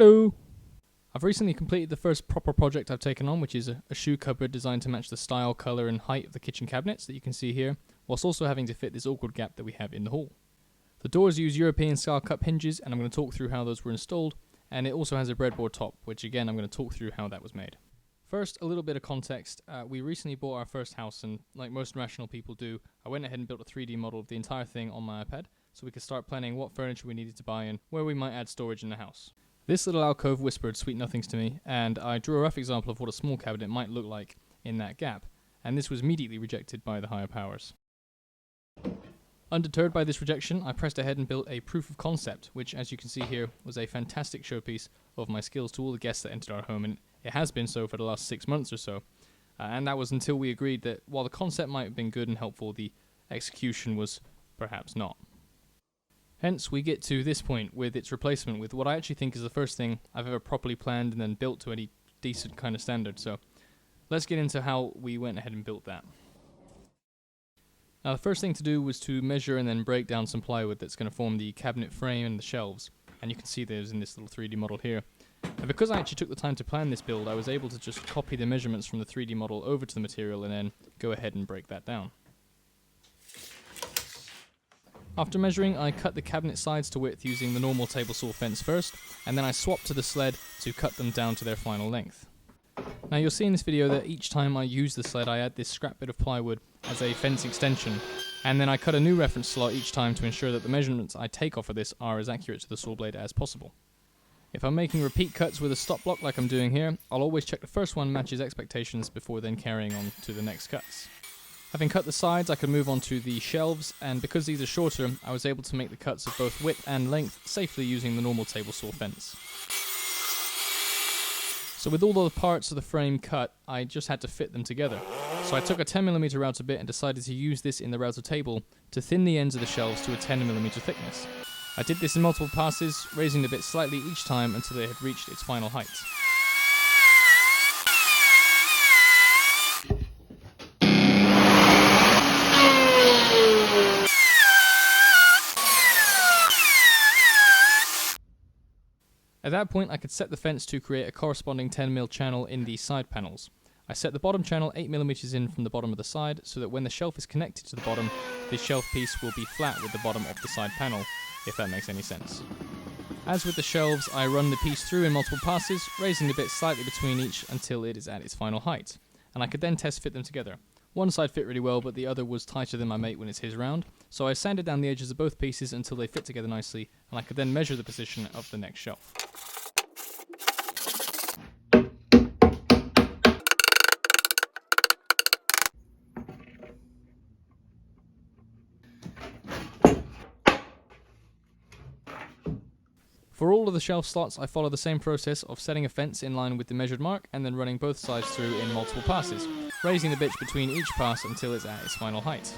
Hello! I've recently completed the first proper project I've taken on, which is a shoe cupboard designed to match the style, colour and height of the kitchen cabinets that you can see here, whilst also having to fit this awkward gap that we have in the hall. The doors use European style cup hinges, and I'm going to talk through how those were installed, and it also has a breadboard top, which again I'm going to talk through how that was made. First, a little bit of context. We recently bought our first house, and like most rational people do, I went ahead and built a 3D model of the entire thing on my iPad, so we could start planning what furniture we needed to buy and where we might add storage in the house. This little alcove whispered sweet nothings to me, and I drew a rough example of what a small cabinet might look like in that gap, and this was immediately rejected by the higher powers. Undeterred by this rejection, I pressed ahead and built a proof of concept, which, as you can see here, was a fantastic showpiece of my skills to all the guests that entered our home, and it has been so for the last 6 months or so. And that was until we agreed that while the concept might have been good and helpful, the execution was perhaps not. Hence, we get to this point with its replacement with what I actually think is the first thing I've ever properly planned and then built to any decent kind of standard. So, let's get into how we went ahead and built that. Now, the first thing to do was to measure and then break down some plywood that's going to form the cabinet frame and the shelves. And you can see those in this little 3D model here. And because I actually took the time to plan this build, I was able to just copy the measurements from the 3D model over to the material and then go ahead and break that down. After measuring, I cut the cabinet sides to width using the normal table saw fence first, and then I swapped to the sled to cut them down to their final length. Now you'll see in this video that each time I use the sled I add this scrap bit of plywood as a fence extension, and then I cut a new reference slot each time to ensure that the measurements I take off of this are as accurate to the saw blade as possible. If I'm making repeat cuts with a stop block like I'm doing here, I'll always check the first one matches expectations before then carrying on to the next cuts. Having cut the sides, I could move on to the shelves, and because these are shorter, I was able to make the cuts of both width and length safely using the normal table saw fence. So with all of the parts of the frame cut, I just had to fit them together. So I took a 10mm router bit and decided to use this in the router table to thin the ends of the shelves to a 10mm thickness. I did this in multiple passes, raising the bit slightly each time until it had reached its final height. At that point, I could set the fence to create a corresponding 10mm channel in the side panels. I set the bottom channel 8mm in from the bottom of the side, so that when the shelf is connected to the bottom, the shelf piece will be flat with the bottom of the side panel, if that makes any sense. As with the shelves, I run the piece through in multiple passes, raising the bit slightly between each until it is at its final height, and I could then test fit them together. One side fit really well, but the other was tighter than my mate when it's his round, so I sanded down the edges of both pieces until they fit together nicely, and I could then measure the position of the next shelf. For all of the shelf slots, I follow the same process of setting a fence in line with the measured mark and then running both sides through in multiple passes, raising the bitch between each pass until it's at its final height.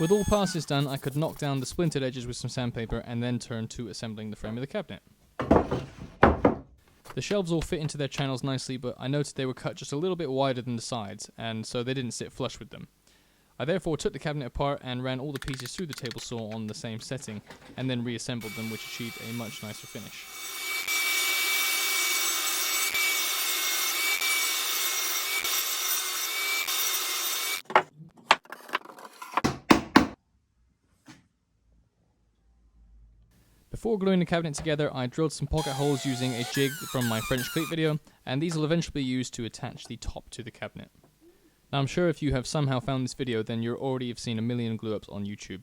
With all passes done, I could knock down the splintered edges with some sandpaper and then turn to assembling the frame of the cabinet. The shelves all fit into their channels nicely, but I noted they were cut just a little bit wider than the sides, and so they didn't sit flush with them. I therefore took the cabinet apart and ran all the pieces through the table saw on the same setting, and then reassembled them, which achieved a much nicer finish. Before gluing the cabinet together, I drilled some pocket holes using a jig from my French cleat video, and these will eventually be used to attach the top to the cabinet. Now I'm sure if you have somehow found this video, then you already have seen a million glue-ups on YouTube.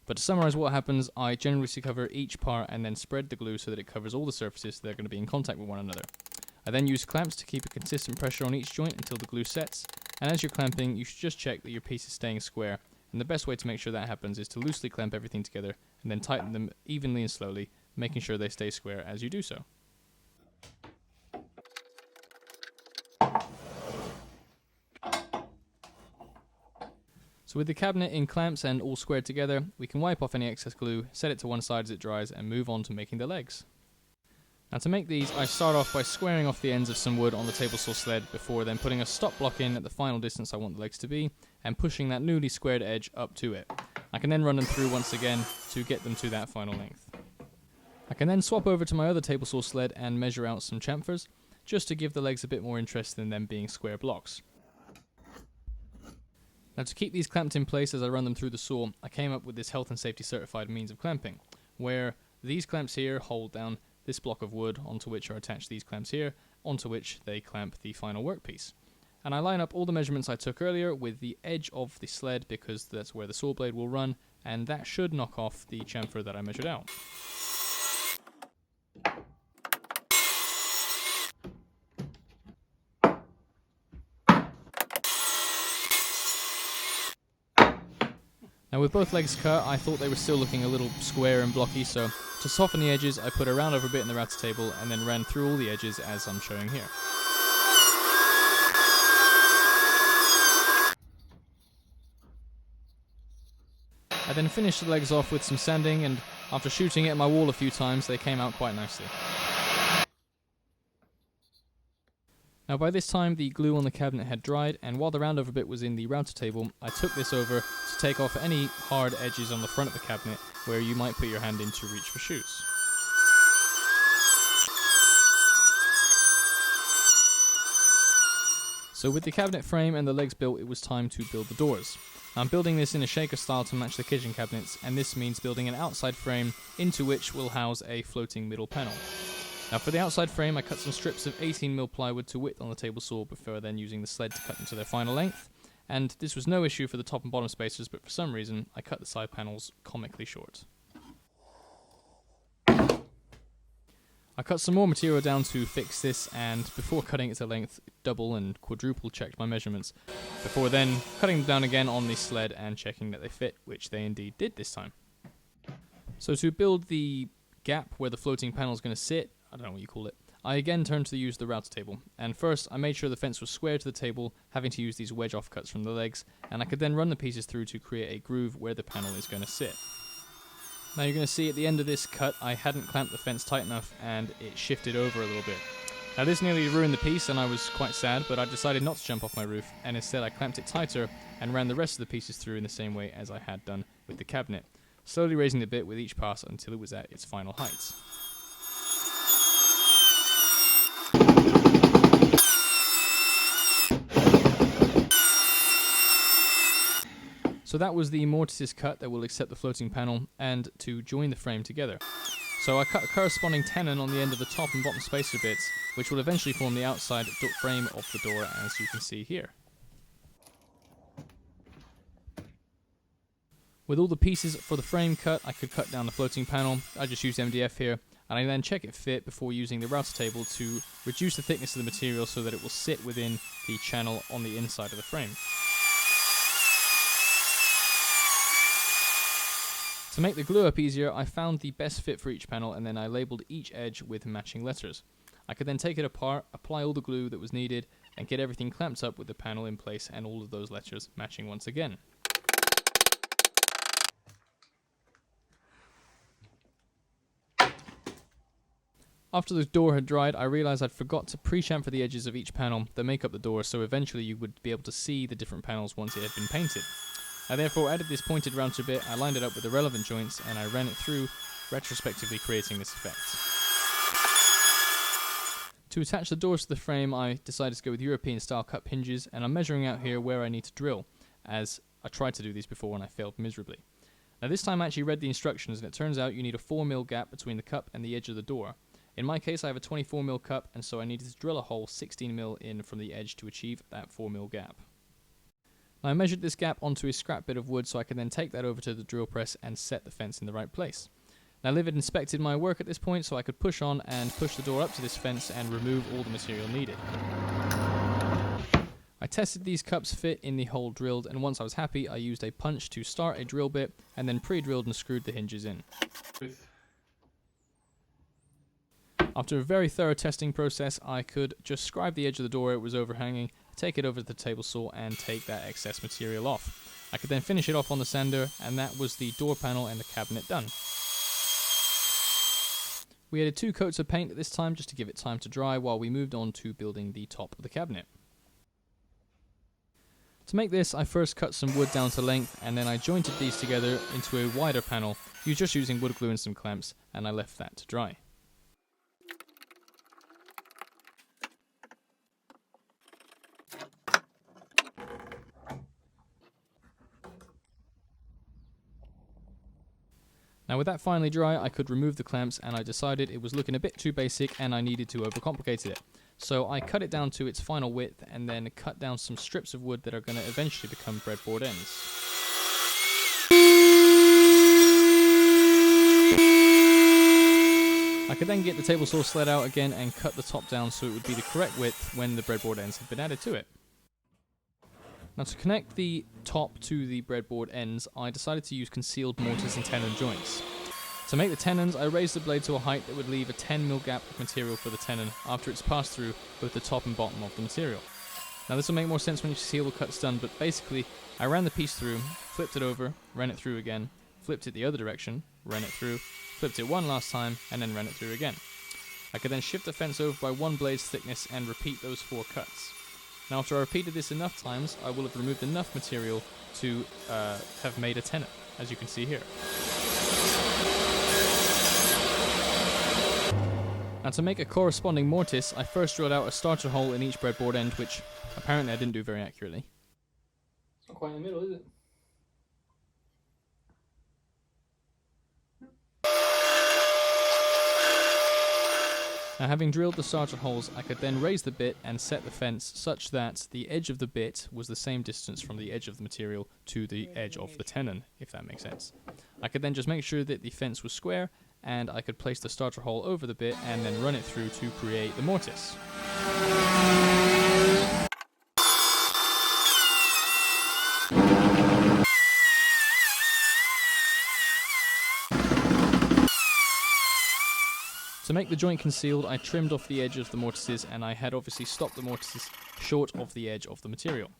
But to summarize what happens, I generously cover each part and then spread the glue so that it covers all the surfaces that are going to be in contact with one another. I then use clamps to keep a consistent pressure on each joint until the glue sets, and as you're clamping, you should just check that your piece is staying square, and the best way to make sure that happens is to loosely clamp everything together and then tighten them evenly and slowly making sure they stay square as you do so. So with the cabinet in clamps and all squared together, we can wipe off any excess glue, set it to one side as it dries, and move on to making the legs. Now to make these, I start off by squaring off the ends of some wood on the table saw sled before then putting a stop block in at the final distance I want the legs to be, and pushing that newly squared edge up to it. I can then run them through once again to get them to that final length. I can then swap over to my other table saw sled and measure out some chamfers, just to give the legs a bit more interest than them being square blocks. Now to keep these clamped in place as I run them through the saw, I came up with this health and safety certified means of clamping, where these clamps here hold down this block of wood onto which are attached these clamps here, onto which they clamp the final workpiece. And I line up all the measurements I took earlier with the edge of the sled because that's where the saw blade will run, and that should knock off the chamfer that I measured out. Now with both legs cut, I thought they were still looking a little square and blocky, so to soften the edges, I put a round over bit in the router table and then ran through all the edges as I'm showing here. I then finished the legs off with some sanding, and after shooting it at my wall a few times, they came out quite nicely. Now by this time the glue on the cabinet had dried, and while the round over bit was in the router table, I took this over to take off any hard edges on the front of the cabinet where you might put your hand in to reach for shoots. So with the cabinet frame and the legs built, it was time to build the doors. I'm building this in a shaker style to match the kitchen cabinets, and this means building an outside frame into which will house a floating middle panel. Now for the outside frame, I cut some strips of 18mm plywood to width on the table saw before then using the sled to cut them to their final length, and this was no issue for the top and bottom spacers, but for some reason I cut the side panels comically short. I cut some more material down to fix this, and before cutting it to length, double and quadruple checked my measurements, before then cutting them down again on the sled and checking that they fit, which they indeed did this time. So to build the gap where the floating panel is going to sit, I don't know what you call it, I again turned to use the router table, and first I made sure the fence was square to the table, having to use these wedge offcuts from the legs, and I could then run the pieces through to create a groove where the panel is going to sit. Now you're going to see at the end of this cut I hadn't clamped the fence tight enough and it shifted over a little bit. Now this nearly ruined the piece and I was quite sad, but I decided not to jump off my roof, and instead I clamped it tighter and ran the rest of the pieces through in the same way as I had done with the cabinet, slowly raising the bit with each pass until it was at its final height. So that was the mortise cut that will accept the floating panel and to join the frame together. So I cut a corresponding tenon on the end of the top and bottom spacer bits, which will eventually form the outside frame of the door, as you can see here. With all the pieces for the frame cut, I could cut down the floating panel. I just used MDF here, and I then check it fit before using the router table to reduce the thickness of the material so that it will sit within the channel on the inside of the frame. To make the glue up easier, I found the best fit for each panel and then I labelled each edge with matching letters. I could then take it apart, apply all the glue that was needed, and get everything clamped up with the panel in place and all of those letters matching once again. After the door had dried, I realised I'd forgot to pre-chamfer the edges of each panel that make up the door, so eventually you would be able to see the different panels once it had been painted. I therefore added this pointed router bit, I lined it up with the relevant joints, and I ran it through, retrospectively creating this effect. To attach the doors to the frame, I decided to go with European style cup hinges, and I'm measuring out here where I need to drill, as I tried to do these before and I failed miserably. Now this time I actually read the instructions, and it turns out you need a 4mm gap between the cup and the edge of the door. In my case I have a 24mm cup, and so I needed to drill a hole 16mm in from the edge to achieve that 4mm gap. I measured this gap onto a scrap bit of wood so I could then take that over to the drill press and set the fence in the right place. Now Liv had inspected my work at this point, so I could push on and push the door up to this fence and remove all the material needed. I tested these cups fit in the hole drilled, and once I was happy I used a punch to start a drill bit and then pre-drilled and screwed the hinges in. After a very thorough testing process, I could just scribe the edge of the door it was overhanging, take it over to the table saw and take that excess material off. I could then finish it off on the sander, and that was the door panel and the cabinet done. We added 2 coats of paint at this time just to give it time to dry while we moved on to building the top of the cabinet. To make this, I first cut some wood down to length, and then I jointed these together into a wider panel, just using wood glue and some clamps, and I left that to dry. Now with that finally dry, I could remove the clamps, and I decided it was looking a bit too basic and I needed to overcomplicate it. So I cut it down to its final width and then cut down some strips of wood that are going to eventually become breadboard ends. I could then get the table saw sled out again and cut the top down so it would be the correct width when the breadboard ends had been added to it. Now to connect the top to the breadboard ends, I decided to use concealed mortise and tenon joints. To make the tenons, I raised the blade to a height that would leave a 10mm gap of material for the tenon after it's passed through both the top and bottom of the material. Now this will make more sense when you see all the cuts done, but basically I ran the piece through, flipped it over, ran it through again, flipped it the other direction, ran it through, flipped it one last time, and then ran it through again. I could then shift the fence over by 1 blade's thickness and repeat those 4 cuts. Now after I repeated this enough times, I will have removed enough material to have made a tenon, as you can see here. Now to make a corresponding mortise, I first drilled out a starter hole in each breadboard end, which apparently I didn't do very accurately. It's not quite in the middle, is it? Now having drilled the starter holes, I could then raise the bit and set the fence such that the edge of the bit was the same distance from the edge of the material to the edge of the tenon, if that makes sense. I could then just make sure that the fence was square, and I could place the starter hole over the bit and then run it through to create the mortise. To make the joint concealed, I trimmed off the edge of the mortises, and I had obviously stopped the mortises short of the edge of the material.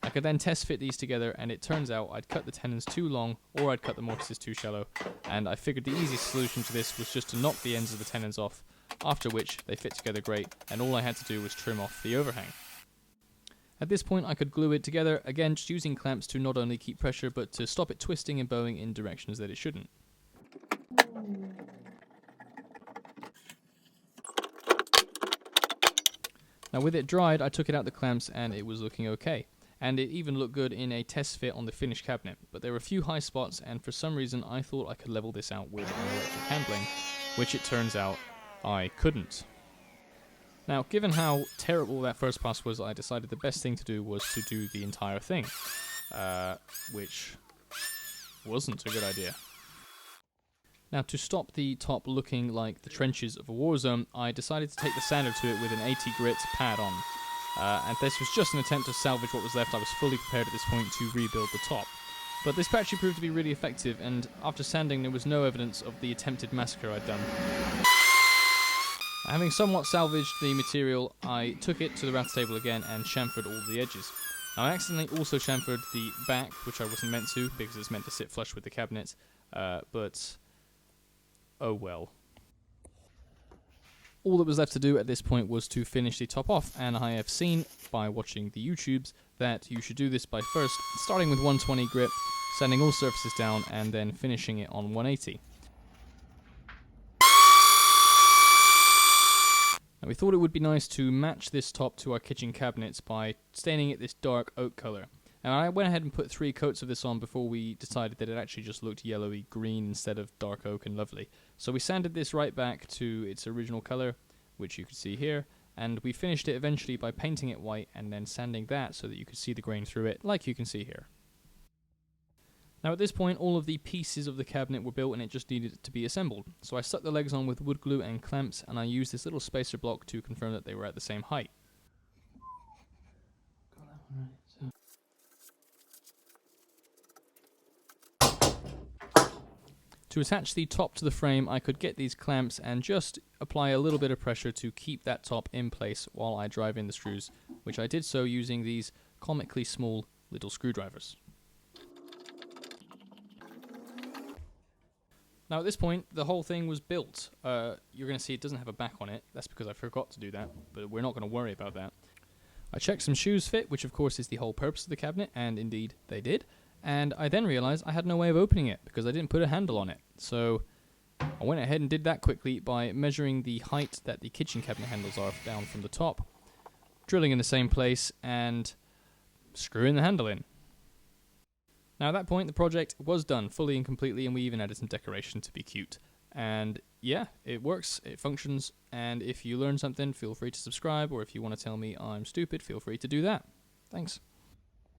I could then test fit these together, and it turns out I'd cut the tenons too long or I'd cut the mortises too shallow, and I figured the easiest solution to this was just to knock the ends of the tenons off, after which they fit together great, and all I had to do was trim off the overhang. At this point I could glue it together, again just using clamps to not only keep pressure but to stop it twisting and bowing in directions that it shouldn't. Now with it dried, I took it out the clamps and it was looking okay. And it even looked good in a test fit on the finished cabinet. But there were a few high spots, and for some reason I thought I could level this out with an electric handling, which it turns out I couldn't. Now, given how terrible that first pass was, I decided the best thing to do was to do the entire thing. Which wasn't a good idea. Now, to stop the top looking like the trenches of a war zone, I decided to take the sander to it with an 80 grit pad on. And this was just an attempt to salvage what was left. I was fully prepared at this point to rebuild the top. But this actually proved to be really effective, and after sanding there was no evidence of the attempted massacre I'd done. Having somewhat salvaged the material, I took it to the router table again and chamfered all the edges. Now, I accidentally also chamfered the back, which I wasn't meant to, because it's meant to sit flush with the cabinet, but oh well. All that was left to do at this point was to finish the top off, and I have seen, by watching the YouTubes, that you should do this by first starting with 120 grit, sanding all surfaces down, and then finishing it on 180. Now, we thought it would be nice to match this top to our kitchen cabinets by staining it this dark oak colour. And I went ahead and put 3 coats of this on before we decided that it actually just looked yellowy green instead of dark oak and lovely. So we sanded this right back to its original colour, which you can see here, and we finished it eventually by painting it white and then sanding that so that you could see the grain through it, like you can see here. Now at this point all of the pieces of the cabinet were built and it just needed to be assembled. So I stuck the legs on with wood glue and clamps, and I used this little spacer block to confirm that they were at the same height. Got that one right. To attach the top to the frame, I could get these clamps and just apply a little bit of pressure to keep that top in place while I drive in the screws, which I did so using these comically small little screwdrivers. Now at this point, the whole thing was built. You're going to see it doesn't have a back on it. That's because I forgot to do that, but we're not going to worry about that. I checked some shoes fit, which of course is the whole purpose of the cabinet, and indeed they did. And I then realized I had no way of opening it because I didn't put a handle on it. So I went ahead and did that quickly by measuring the height that the kitchen cabinet handles are down from the top, drilling in the same place, and screwing the handle in. Now at that point the project was done fully and completely, and we even added some decoration to be cute. And yeah, it works, it functions, and if you learn something, feel free to subscribe, or if you want to tell me I'm stupid, feel free to do that. Thanks.